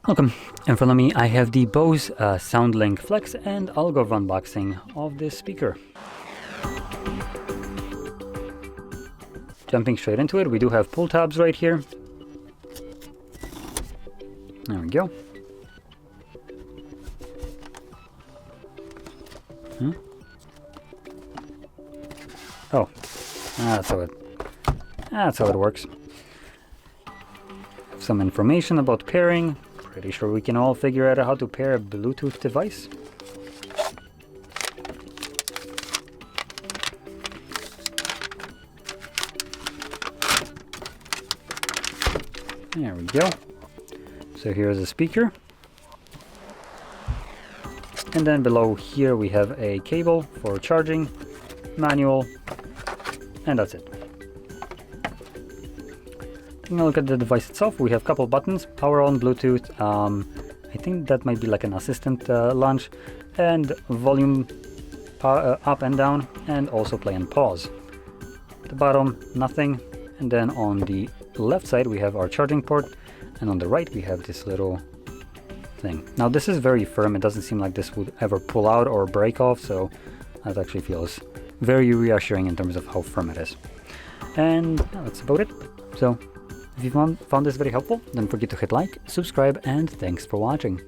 Welcome. In front of me I have the BOSE SoundLink Flex, and I'll go over unboxing of this speaker. Jumping straight into it, we do have pull tabs right here. There we go. Oh, that's how it works. Some information about pairing. Pretty sure we can all figure out how to pair a Bluetooth device. There we go. So here's a speaker. And then below here we have a cable for charging, manual, and that's it. Taking a look at the device itself, we have a couple buttons: power on, Bluetooth, I think that might be like an assistant launch, and volume up and down, and also play and pause. At the bottom, nothing. And then on the left side we have our charging port, and on the right we have this little thing. Now this is very firm, it doesn't seem like this would ever pull out or break off, so that actually feels very reassuring in terms of how firm it is. And that's about it. So if you found this very helpful, don't forget to hit like, subscribe, and thanks for watching.